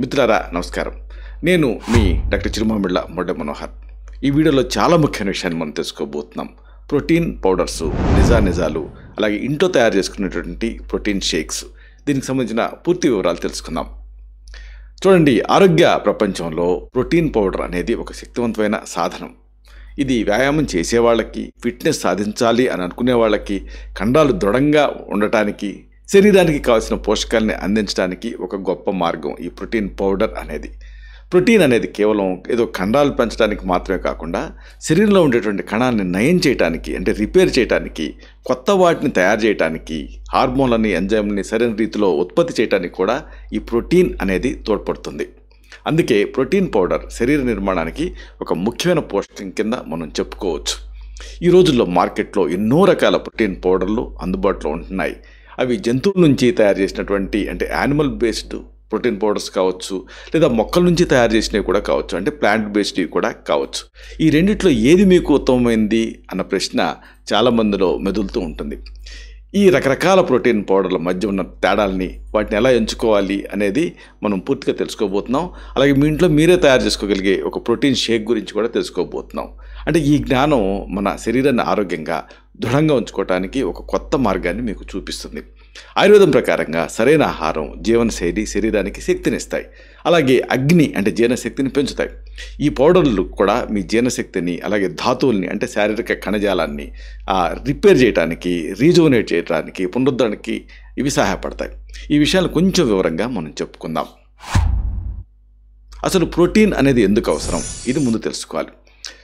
మిత్రులారా నమస్కారం. నేను మీ డాక్టర్ చిరుమామిళ్ళ మొడ్డ మనోహర్. ఈ వీడియోలో చాలా ముఖ్యమైన విషయాన్ని మనం తెలుసుకోబోతున్నాం. ప్రోటీన్ పౌడర్సు, నిజాలు, అలాగే ఇంట్లో తయారు చేసుకునేటువంటి ప్రోటీన్ షేక్స్, దీనికి సంబంధించిన పూర్తి వివరాలు తెలుసుకుందాం. చూడండి, ఆరోగ్య ప్రపంచంలో ప్రోటీన్ పౌడర్ అనేది ఒక శక్తివంతమైన సాధనం. ఇది వ్యాయామం చేసే వాళ్ళకి, ఫిట్నెస్ సాధించాలి అని అనుకునే వాళ్ళకి, కండరాలు దృఢంగా ఉండటానికి, శరీరానికి కావాల్సిన పోషకాలని అందించడానికి ఒక గొప్ప మార్గం ఈ ప్రోటీన్ పౌడర్ అనేది. ప్రోటీన్ అనేది కేవలం ఏదో కండరాలు పెంచడానికి మాత్రమే కాకుండా శరీరంలో ఉండేటువంటి కణాలని నయం చేయడానికి, అంటే రిపేర్ చేయడానికి, కొత్త వాటిని తయారు చేయడానికి, హార్మోన్లని, ఎంజైమ్ని సరైన రీతిలో ఉత్పత్తి చేయడానికి కూడా ఈ ప్రోటీన్ అనేది తోడ్పడుతుంది. అందుకే ప్రోటీన్ పౌడర్ శరీర నిర్మాణానికి ఒక ముఖ్యమైన పోషకం కింద మనం చెప్పుకోవచ్చు. ఈ రోజుల్లో మార్కెట్లో ఎన్నో రకాల ప్రోటీన్ పౌడర్లు అందుబాటులో ఉంటున్నాయి. అవి జంతువుల నుంచి తయారు చేసినటువంటి, అంటే యానిమల్ బేస్డ్ ప్రోటీన్ పౌడర్స్ కావచ్చు, లేదా మొక్కల నుంచి తయారు చేసినవి కూడా కావచ్చు, అంటే ప్లాంట్ బేస్డ్వి కూడా కావచ్చు. ఈ రెండిట్లో ఏది మీకు ఉత్తమమైంది అన్న ప్రశ్న చాలామందిలో మెదులుతూ ఉంటుంది. ఈ రకరకాల ప్రోటీన్ పౌడర్ల మధ్య ఉన్న తేడాలని, వాటిని ఎలా ఎంచుకోవాలి అనేది మనం పూర్తిగా తెలుసుకోబోతున్నాం. అలాగే మీ ఇంట్లో మీరే తయారు చేసుకోగలిగే ఒక ప్రోటీన్ షేక్ గురించి కూడా తెలుసుకోబోతున్నాం. అంటే ఈ జ్ఞానం మన శరీరాన్ని ఆరోగ్యంగా, దృఢంగా ఉంచుకోవడానికి ఒక కొత్త మార్గాన్ని మీకు చూపిస్తుంది. ఆయుర్వేదం ప్రకారంగా సరైన ఆహారం, జీవనశైలి శరీరానికి శక్తినిస్తాయి. అలాగే అగ్ని అంటే జీర్ణశక్తిని పెంచుతాయి. ఈ పౌడర్లు కూడా మీ జీర్ణశక్తిని, అలాగే ధాతువుల్ని, అంటే శారీరక కణజాలాన్ని రిపేర్ చేయడానికి, రీజువనేట్ చేయడానికి, పునరుద్ధరణకి ఇవి సహాయపడతాయి. ఈ విషయాలు కొంచెం వివరంగా మనం చెప్పుకుందాం. అసలు ప్రోటీన్ అనేది ఎందుకు అవసరం, ఇది ముందు తెలుసుకోవాలి.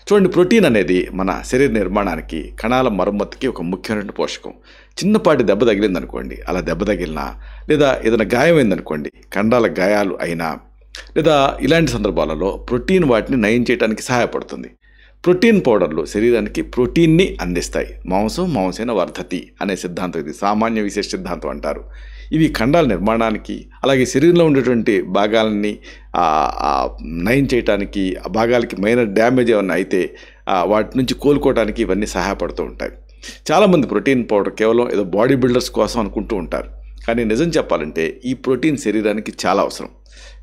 చూడండి, ప్రోటీన్ అనేది మన శరీర నిర్మాణానికి, కణాల మరమ్మతుకి ఒక ముఖ్యమైన పోషకం. చిన్నపాటి దెబ్బ తగిలిందనుకోండి, అలా దెబ్బ తగిలినా, లేదా ఏదైనా గాయమైందనుకోండి, కండరాల గాయాలు అయినా, లేదా ఇలాంటి సందర్భాలలో ప్రోటీన్ వాటిని నయం చేయడానికి సహాయపడుతుంది. ప్రోటీన్ పౌడర్లు శరీరానికి ప్రోటీన్ని అందిస్తాయి. మాంసేన వర్ధతి అనే సిద్ధాంతం ఇది, సామాన్య విశేష సిద్ధాంతం అంటారు. ఇవి కండరాల నిర్మాణానికి, అలాగే శరీరంలో ఉండేటువంటి భాగాలని నయం చేయడానికి, ఆ భాగాలకి మైనర్ డ్యామేజ్ ఏమన్నా అయితే వాటి నుంచి కోలుకోవడానికి ఇవన్నీ సహాయపడుతూ ఉంటాయి. చాలామంది ప్రోటీన్ పౌడర్ కేవలం ఏదో బాడీ బిల్డర్స్ కోసం అనుకుంటూ ఉంటారు. కానీ నిజం చెప్పాలంటే ఈ ప్రోటీన్ శరీరానికి చాలా అవసరం.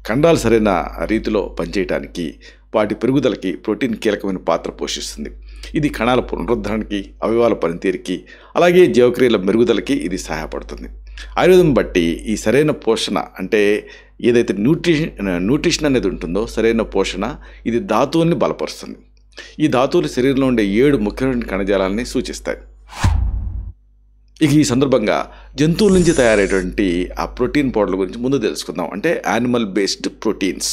కండరాలు సరైన రీతిలో పనిచేయడానికి, వాటి పెరుగుదలకి ప్రోటీన్ కీలకమైన పాత్ర పోషిస్తుంది. ఇది కణాల పునరుద్ధరణకి, అవయవాల పనితీరుకి, అలాగే జీవక్రియల మెరుగుదలకి ఇది సహాయపడుతుంది. ఆయుర్వేదం బట్టి ఈ సరైన పోషణ, అంటే ఏదైతే న్యూట్రిషన్ అనేది ఉంటుందో, సరైన పోషణ, ఇది ధాతువుల్ని బలపరుస్తుంది. ఈ ధాతువులు శరీరంలో ఉండే 7 ముఖ్యమైన కణజాలాలని సూచిస్తాయి. ఇక ఈ సందర్భంగా జంతువుల నుంచి తయారైనటువంటి ఆ ప్రోటీన్ పౌడర్ల గురించి ముందు తెలుసుకుందాం. అంటే యానిమల్ బేస్డ్ ప్రోటీన్స్.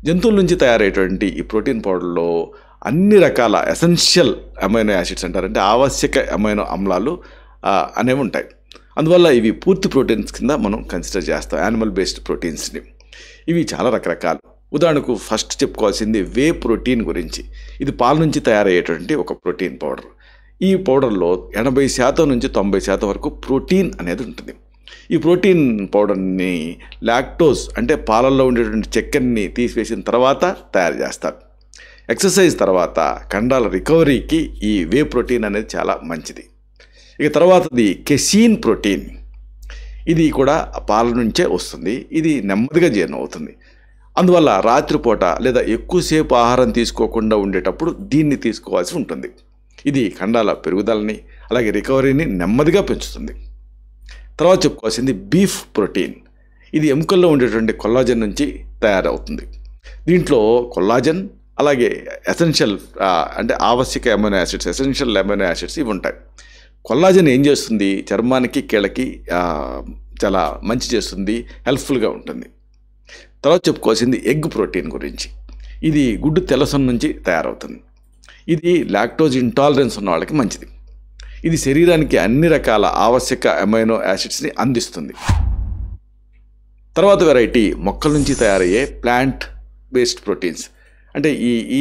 జంతువుల నుంచి తయారైనటువంటి ఈ ప్రోటీన్ పౌడర్లో అన్ని రకాల ఎసెన్షియల్ అమైనో యాసిడ్స్ అంటారు, అంటే ఆవశ్యక అమైనో ఆమ్లాలు అనేవి ఉంటాయి. అందువల్ల ఇవి పూర్తి ప్రోటీన్స్ కింద మనం కన్సిడర్ చేస్తాం, యానిమల్ బేస్డ్ ప్రోటీన్స్ని. ఇవి చాలా రకరకాలు. ఉదాహరణకు ఫస్ట్ చెప్పుకోవాల్సింది వే ప్రోటీన్ గురించి. ఇది పాల నుంచి తయారయ్యేటువంటి ఒక ప్రోటీన్ పౌడర్. ఈ పౌడర్లో 80% నుంచి 90% వరకు ప్రోటీన్ అనేది ఉంటుంది. ఈ ప్రోటీన్ పౌడర్ని లాక్టోజ్, అంటే పాలల్లో ఉండేటువంటి చక్కెరని తీసివేసిన తర్వాత తయారు చేస్తారు. ఎక్సర్సైజ్ తర్వాత కండరాల రికవరీకి ఈ వే ప్రోటీన్ అనేది చాలా మంచిది. ఇక తర్వాతది కెసీన్ ప్రోటీన్. ఇది కూడా పాల నుంచే వస్తుంది. ఇది నెమ్మదిగా జీర్ణం అవుతుంది. అందువల్ల రాత్రిపూట లేదా ఎక్కువసేపు ఆహారం తీసుకోకుండా ఉండేటప్పుడు దీన్ని తీసుకోవాల్సి ఉంటుంది. ఇది కండరాల పెరుగుదలని, అలాగే రికవరీని నెమ్మదిగా పెంచుతుంది. తర్వాత చెప్పుకోవాల్సింది బీఫ్ ప్రోటీన్. ఇది ఎముకల్లో ఉండేటువంటి కొల్లాజన్ నుంచి తయారవుతుంది. దీంట్లో కొల్లాజన్, అలాగే ఎసెన్షియల్, అంటే ఆవశ్యక amino acids, essential amino acids ఇవి ఉంటాయి. కొల్లాజన్ ఏం చేస్తుంది, చర్మానికి, కీళ్ళకి చాలా మంచి చేస్తుంది, హెల్ప్ఫుల్గా ఉంటుంది. తర్వాత చెప్పుకోవాల్సింది ఎగ్ ప్రోటీన్ గురించి. ఇది గుడ్డు తెల్లసొన నుంచి తయారవుతుంది. ఇది లాక్టోజ్ ఇంటాలరెన్స్ ఉన్న వాళ్ళకి మంచిది. ఇది శరీరానికి అన్ని రకాల ఆవశ్యక అమైనో యాసిడ్స్ని అందిస్తుంది. తర్వాత వెరైటీ మొక్కల నుంచి తయారయ్యే ప్లాంట్ బేస్డ్ ప్రోటీన్స్. అంటే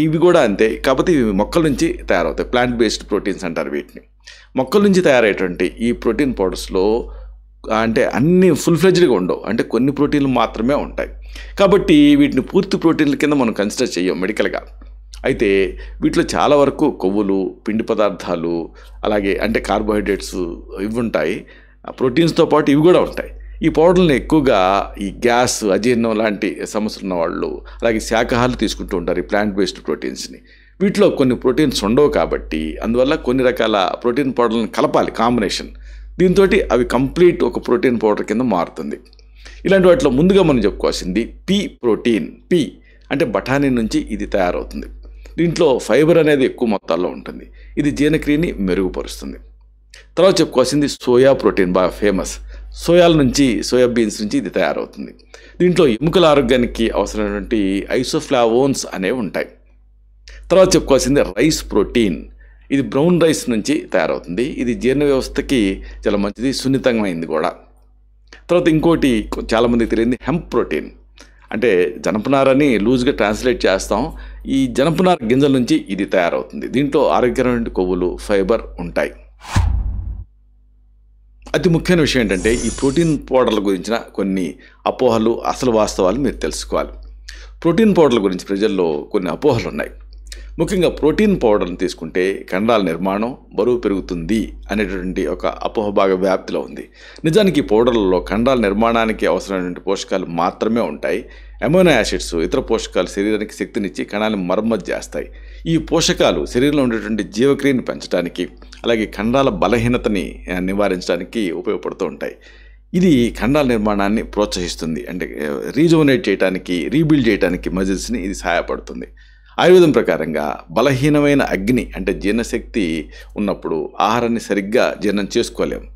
ఇవి కూడా అంతే, కాకపోతే ఇవి మొక్కల నుంచి తయారవుతాయి. ప్లాంట్ బేస్డ్ ప్రోటీన్స్ అంటారు వీటిని. మొక్కల నుంచి తయారయ్యేటువంటి ఈ ప్రోటీన్ పౌడర్స్లో అంటే అన్ని ఫుల్ ఫ్లెడ్జ్డ్గా ఉండవు, అంటే కొన్ని ప్రోటీన్లు మాత్రమే ఉంటాయి. కాబట్టి వీటిని పూర్తి ప్రోటీన్ల కింద మనం కన్సిడర్ చేయం మెడికల్గా. అయితే వీటిలో చాలా వరకు కొవ్వులు, పిండి పదార్థాలు, అలాగే అంటే కార్బోహైడ్రేట్స్ ఇవి ఉంటాయి. ప్రోటీన్స్తో పాటు ఇవి కూడా ఉంటాయి. ఈ పౌడర్ని ఎక్కువగా ఈ గ్యాస్, అజీర్ణం లాంటి సమస్యలు ఉన్న వాళ్ళు, అలాగే శాకాహారులు తీసుకుంటూ ఉంటారు ఈ ప్లాంట్ బేస్డ్ ప్రోటీన్స్ని. వీటిలో కొన్ని ప్రోటీన్స్ ఉండవు కాబట్టి అందువల్ల కొన్ని రకాల ప్రోటీన్ పౌడర్లను కలపాలి కాంబినేషన్. దీంతో అవి కంప్లీట్ ఒక ప్రోటీన్ పౌడర్ కింద మారుతుంది. ఇలాంటి వాటిలో ముందుగా మనం చెప్పుకోవాల్సింది పీ ప్రోటీన్. పీ అంటే బఠానీ నుంచి ఇది తయారవుతుంది. దీంట్లో ఫైబర్ అనేది ఎక్కువ మొత్తాల్లో ఉంటుంది. ఇది జీర్ణక్రియని మెరుగుపరుస్తుంది. తర్వాత చెప్పుకోవాల్సింది సోయా ప్రోటీన్, బాగా ఫేమస్. సోయా బీన్స్ నుంచి ఇది తయారవుతుంది. దీంట్లో ఎముకల ఆరోగ్యానికి అవసరమైనటువంటి ఐసోఫ్లావోన్స్ అనేవి ఉంటాయి. తర్వాత చెప్పుకోవాల్సింది రైస్ ప్రోటీన్. ఇది బ్రౌన్ రైస్ నుంచి తయారవుతుంది. ఇది జీర్ణ వ్యవస్థకి చాలా మంచిది, సున్నితమైంది కూడా. తర్వాత ఇంకోటి చాలామందికి తెలియంది హెంప్ ప్రోటీన్. అంటే జనపనారని లూజ్గా ట్రాన్స్లేట్ చేస్తాం. ఈ జనపనార గింజల నుంచి ఇది తయారవుతుంది. దీంట్లో ఆరోగ్యకరమైన కొవ్వులు, ఫైబర్ ఉంటాయి. అతి ముఖ్యమైన విషయం ఏంటంటే ఈ ప్రోటీన్ పౌడర్ల గురించిన కొన్ని అపోహలు, అసలు వాస్తవాలు మీరు తెలుసుకోవాలి. ప్రోటీన్ పౌడర్ల గురించి ప్రజల్లో కొన్ని అపోహలు ఉన్నాయి. ముఖ్యంగా ప్రోటీన్ పౌడర్ని తీసుకుంటే కండరాల నిర్మాణం, బరువు పెరుగుతుంది అనేటువంటి ఒక అపోహ బాగా వ్యాప్తిలో ఉంది. నిజానికి ఈ పౌడర్లలో కండరాల నిర్మాణానికి అవసరమైనటువంటి పోషకాలు మాత్రమే ఉంటాయి. అమైనో యాసిడ్స్, ఇతర పోషకాలు శరీరానికి శక్తినిచ్చి కణాలను మరమ్మతు చేస్తాయి. ఈ పోషకాలు శరీరంలో ఉండేటువంటి జీవక్రియని పెంచడానికి, అలాగే కండరాల బలహీనతని నివారించడానికి ఉపయోగపడుతూ ఉంటాయి. ఇది కండరాల నిర్మాణాన్ని ప్రోత్సహిస్తుంది. అంటే రీజువనేట్ చేయడానికి, రీబిల్డ్ చేయడానికి మజిల్స్ని ఇది సహాయపడుతుంది. ఆయుర్వేదం ప్రకారంగా బలహీనమైన అగ్ని అంటే జీర్ణశక్తి ఉన్నప్పుడు ఆహారాన్ని సరిగ్గా జీర్ణం చేసుకోలేము.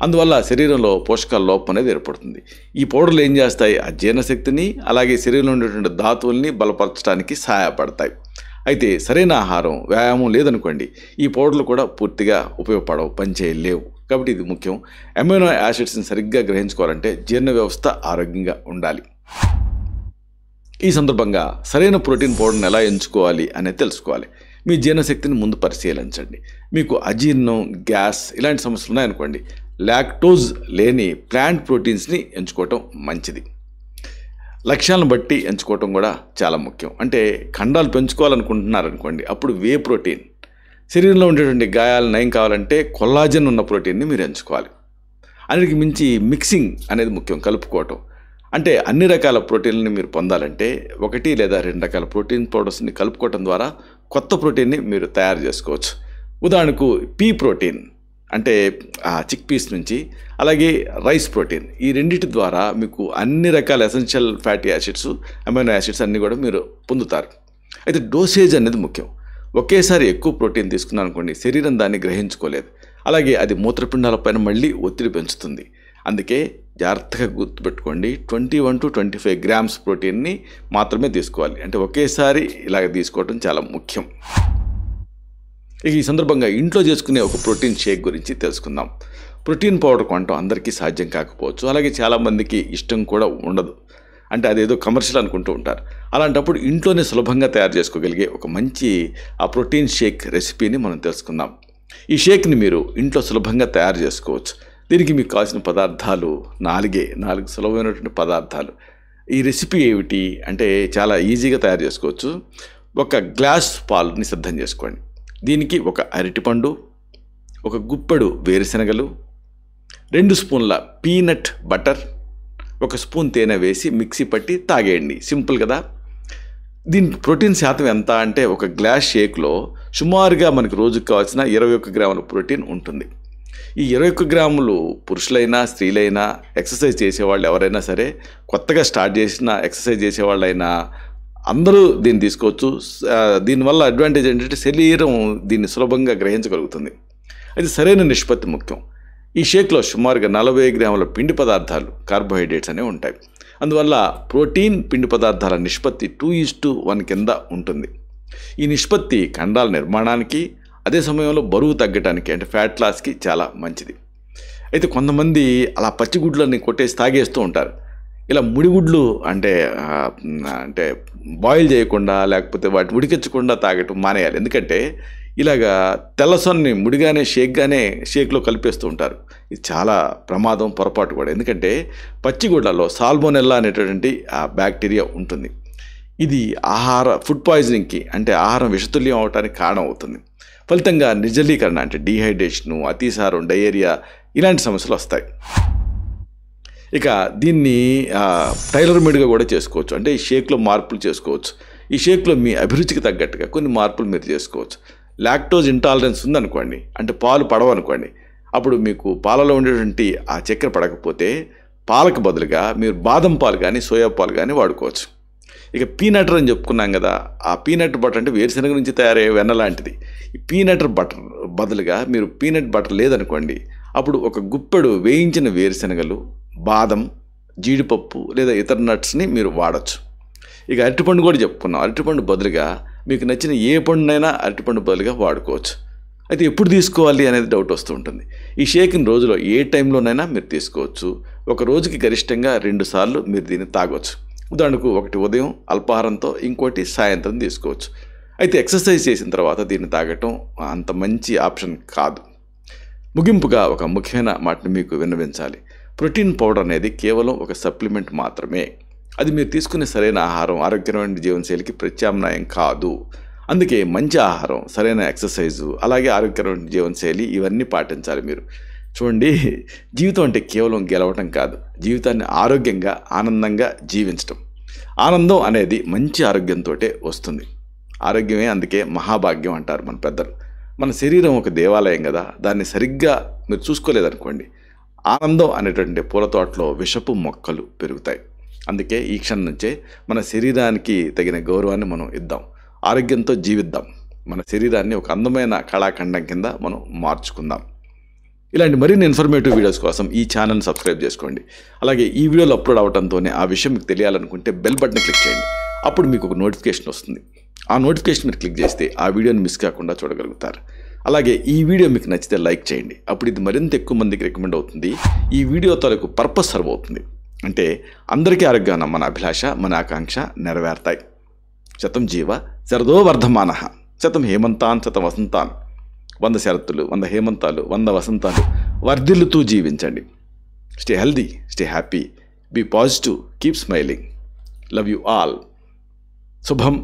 అందువల్ల శరీరంలో పోషకాల లోపం అనేది ఏర్పడుతుంది. ఈ పౌడర్లు ఏం చేస్తాయి? ఆ జీర్ణశక్తిని, అలాగే శరీరంలో ఉండేటువంటి ధాతువుల్ని బలపరచడానికి సహాయపడతాయి. అయితే సరైన ఆహారం, వ్యాయామం లేదనుకోండి, ఈ పౌడర్లు కూడా పూర్తిగా ఉపయోగపడవు, పనిచేయలేవు. కాబట్టి ఇది ముఖ్యం. అమైనో యాసిడ్స్ని సరిగ్గా గ్రహించుకోవాలంటే జీర్ణ వ్యవస్థ ఆరోగ్యంగా ఉండాలి. ఈ సందర్భంగా సరైన ప్రోటీన్ పౌడర్ని ఎలా ఎంచుకోవాలి అనేది తెలుసుకోవాలి. మీ జీర్ణశక్తిని ముందు పరిశీలించండి. మీకు అజీర్ణం, గ్యాస్ ఇలాంటి సమస్యలు ఉన్నాయనుకోండి, లాక్టోజ్ లేని ప్లాంట్ ప్రోటీన్స్ని ఎంచుకోవటం మంచిది. లక్ష్యాలను బట్టి ఎంచుకోవటం కూడా చాలా ముఖ్యం. అంటే కండరాలు పెంచుకోవాలనుకుంటున్నారనుకోండి, అప్పుడు వే ప్రోటీన్. శరీరంలో ఉండేటువంటి గాయాలు నయం కావాలంటే కొల్లాజన్ ఉన్న ప్రోటీన్ని మీరు ఎంచుకోవాలి. అన్నిటికి మించి మిక్సింగ్ అనేది ముఖ్యం, కలుపుకోవటం. అంటే అన్ని రకాల ప్రోటీన్లని మీరు పొందాలంటే 1 లేదా 2 రకాల ప్రోటీన్ పౌడర్స్ని కలుపుకోవటం ద్వారా కొత్త ప్రోటీన్ని మీరు తయారు చేసుకోవచ్చు. ఉదాహరణకు పీ ప్రోటీన్ అంటే చిక్ పీస్ నుంచి, అలాగే రైస్ ప్రోటీన్, ఈ రెండింటి ద్వారా మీకు అన్ని రకాల essential fatty acids, amino acids అన్నీ కూడా మీరు పొందుతారు. అయితే డోసేజ్ అనేది ముఖ్యం. ఒకేసారి ఎక్కువ ప్రోటీన్ తీసుకున్నాను అనుకోండి, శరీరం దాన్ని గ్రహించుకోలేదు. అలాగే అది మూత్రపిండాలపైన మళ్ళీ ఒత్తిడి పెంచుతుంది. అందుకే జాగ్రత్తగా గుర్తుపెట్టుకోండి, 21 to 25 grams ప్రోటీన్ని మాత్రమే తీసుకోవాలి. అంటే ఒకేసారి ఇలాగ తీసుకోవటం చాలా ముఖ్యం. ఈ సందర్భంగా ఇంట్లో చేసుకునే ఒక ప్రోటీన్ షేక్ గురించి తెలుసుకుందాం. ప్రోటీన్ పౌడర్ కొనటం అందరికీ సాధ్యం కాకపోవచ్చు, అలాగే చాలామందికి ఇష్టం కూడా ఉండదు. అంటే అదేదో కమర్షియల్ అనుకుంటూ ఉంటారు. అలాంటప్పుడు ఇంట్లోనే సులభంగా తయారు చేసుకోగలిగే ఒక మంచి ప్రోటీన్ షేక్ రెసిపీని మనం తెలుసుకుందాం. ఈ షేక్ని మీరు ఇంట్లో సులభంగా తయారు చేసుకోవచ్చు. దీనికి మీకు కావాల్సిన పదార్థాలు 4 సులభమైనటువంటి పదార్థాలు. ఈ రెసిపీ ఏమిటి అంటే చాలా ఈజీగా తయారు చేసుకోవచ్చు. 1 గ్లాస్ పాలుని సిద్ధం చేసుకోండి. దీనికి 1 అరటిపండు, 1 గుప్పెడు వేరుశనగలు, 2 స్పూన్ల పీనట్ బటర్, 1 స్పూన్ తేనె వేసి మిక్సీ పట్టి తాగేయండి. సింపుల్ కదా. దీని ప్రోటీన్ శాతం ఎంత అంటే 1 గ్లాస్ షేక్లో సుమారుగా మనకు రోజుకు కావాల్సిన 21 గ్రాముల ప్రోటీన్ ఉంటుంది. ఈ 21 గ్రాములు పురుషులైనా, స్త్రీలైనా, ఎక్సర్సైజ్ చేసేవాళ్ళు ఎవరైనా సరే, కొత్తగా స్టార్ట్ చేసిన ఎక్సర్సైజ్ చేసేవాళ్ళైనా అందరూ దీన్ని తీసుకోవచ్చు. దీనివల్ల అడ్వాంటేజ్ ఏంటంటే శరీరం దీన్ని సులభంగా గ్రహించగలుగుతుంది. అయితే సరైన నిష్పత్తి ముఖ్యం. ఈ షేక్లో సుమారుగా 40 గ్రాముల పిండి పదార్థాలు, కార్బోహైడ్రేట్స్ అనేవి ఉంటాయి. అందువల్ల ప్రోటీన్, పిండి పదార్థాల నిష్పత్తి 2:1 కింద ఉంటుంది. ఈ నిష్పత్తి కండరాల నిర్మాణానికి, అదే సమయంలో బరువు తగ్గడానికి అంటే ఫ్యాట్ లాస్కి చాలా మంచిది. అయితే కొంతమంది అలా పచ్చిగుడ్లన్నీ కొట్టేసి తాగేస్తూ ఉంటారు. ఇలా ముడిగుడ్లు అంటే బాయిల్ చేయకుండా, లేకపోతే వాటిని ఉడికించకుండా తాగటం మానేయాలి. ఎందుకంటే ఇలాగా తెల్లసొన్ని ముడిగానే షేక్లో కలిపేస్తూ ఉంటారు. ఇది చాలా ప్రమాదం, పొరపాటు కూడా. ఎందుకంటే పచ్చిగుడ్లలో సాల్మోనెల్లా అనేటటువంటి బ్యాక్టీరియా ఉంటుంది. ఇది ఫుడ్ పాయిజనింగ్కి అంటే ఆహారం విషతుల్యం అవడానికి కారణం అవుతుంది. ఫలితంగా నిర్జలీకరణ అంటే డీహైడ్రేషను, అతిసారం, డయేరియా ఇలాంటి సమస్యలు వస్తాయి. ఇక దీన్ని టైలర్ మేడ్గా కూడా చేసుకోవచ్చు. అంటే ఈ షేక్లో మార్పులు చేసుకోవచ్చు. ఈ షేక్లో మీ అభిరుచికి తగ్గట్టుగా కొన్ని మార్పులు మీరు చేసుకోవచ్చు. లాక్టోజ్ ఇంటాలరెన్స్ ఉందనుకోండి, అంటే పాలు పడవనుకోండి, అప్పుడు మీకు పాలలో ఉండేటువంటి ఆ చక్కెర పడకపోతే పాలకు బదులుగా మీరు బాదం పాలు కానీ సోయా పాలు కానీ వాడుకోవచ్చు. ఇక పీనటర్ అని చెప్పుకున్నాం కదా, ఆ పీనట్ బటర్ అంటే వేరుశనగ నుంచి తయారయ్యే వెన్న లాంటిది. ఈ పీనటర్ బటర్ బదులుగా మీరు పీనట్ బటర్ లేదనుకోండి, అప్పుడు ఒక గుప్పెడు వేయించిన వేరుశనగలు, బాదం, జీడిపప్పు లేదా ఇతర నట్స్ని మీరు వాడచ్చు. ఇక అరటిపండు కూడా చెప్పుకున్నాం. అరటిపండు బదులుగా మీకు నచ్చిన ఏ పండునైనా అరటిపండు బదులుగా వాడుకోవచ్చు. అయితే ఎప్పుడు తీసుకోవాలి అనేది డౌట్ వస్తూ ఉంటుంది. ఈ షేక్ని రోజులో ఏ టైంలోనైనా మీరు తీసుకోవచ్చు. ఒక రోజుకి గరిష్టంగా 2 సార్లు మీరు దీన్ని తాగొచ్చు. ఉదాహరణకు ఒకటి ఉదయం అల్పాహారంతో, ఇంకోటి సాయంత్రం తీసుకోవచ్చు. అయితే ఎక్సర్సైజ్ చేసిన తర్వాత దీన్ని తాగటం అంత మంచి ఆప్షన్ కాదు. ముగింపుగా ఒక ముఖ్యమైన మాటను మీకు విన్నవించాలి. ప్రోటీన్ పౌడర్ అనేది కేవలం ఒక సప్లిమెంట్ మాత్రమే. అది మీరు తీసుకునే సరైన ఆహారం, ఆరోగ్యకరమైన జీవనశైలికి ప్రత్యామ్నాయం కాదు. అందుకే మంచి ఆహారం, సరైన ఎక్సర్సైజు, అలాగే ఆరోగ్యకరమైన జీవనశైలి ఇవన్నీ పాటించాలి మీరు. చూడండి, జీవితం అంటే కేవలం గెలవటం కాదు, జీవితాన్ని ఆరోగ్యంగా ఆనందంగా జీవించటం. ఆనందం అనేది మంచి ఆరోగ్యంతో వస్తుంది. ఆరోగ్యమే అందుకే మహాభాగ్యం అంటారు మన పెద్దలు. మన శరీరం ఒక దేవాలయం కదా, దాన్ని సరిగ్గా మీరు చూసుకోలేదనుకోండి, ఆనందం అనేటువంటి పూల తోటలో విషపు మొక్కలు పెరుగుతాయి. అందుకే ఈ క్షణం నుంచే మన శరీరానికి తగిన గౌరవాన్ని మనం ఇద్దాం, ఆరోగ్యంతో జీవిద్దాం. మన శరీరాన్ని ఒక అందమైన కళాఖండం కింద మనం మార్చుకుందాం. ఇలాంటి మరిన్ని ఇన్ఫర్మేటివ్ వీడియోస్ కోసం ఈ ఛానల్ని సబ్స్క్రైబ్ చేసుకోండి. అలాగే ఈ వీడియోలు అప్లోడ్ అవడంతోనే ఆ విషయం మీకు తెలియాలనుకుంటే బెల్ బటన్ క్లిక్ చేయండి. అప్పుడు మీకు ఒక నోటిఫికేషన్ వస్తుంది. ఆ నోటిఫికేషన్ మీరు క్లిక్ చేస్తే ఆ వీడియోని మిస్ కాకుండా చూడగలుగుతారు. అలాగే ఈ వీడియో మీకు నచ్చితే లైక్ చేయండి. అప్పుడు ఇది మరింత ఎక్కువ మందికి రికమెండ్ అవుతుంది. ఈ వీడియో తాలూకు పర్పస్ సర్వ్ అవుతుంది. అంటే అందరికీ ఆరోగ్యాన్ని మన అభిలాష, మన ఆకాంక్ష నెరవేరుతాయి. శతం జీవ శరదో వర్ధమానః, శతం హేమంతాన్ శతం వసంతాన్. 100 శరత్తులు, 100 హేమంతాలు, 100 వసంతాలు వర్ధిల్లుతూ జీవించండి. Stay healthy, stay happy, be positive, keep smiling. Love you all. శుభం.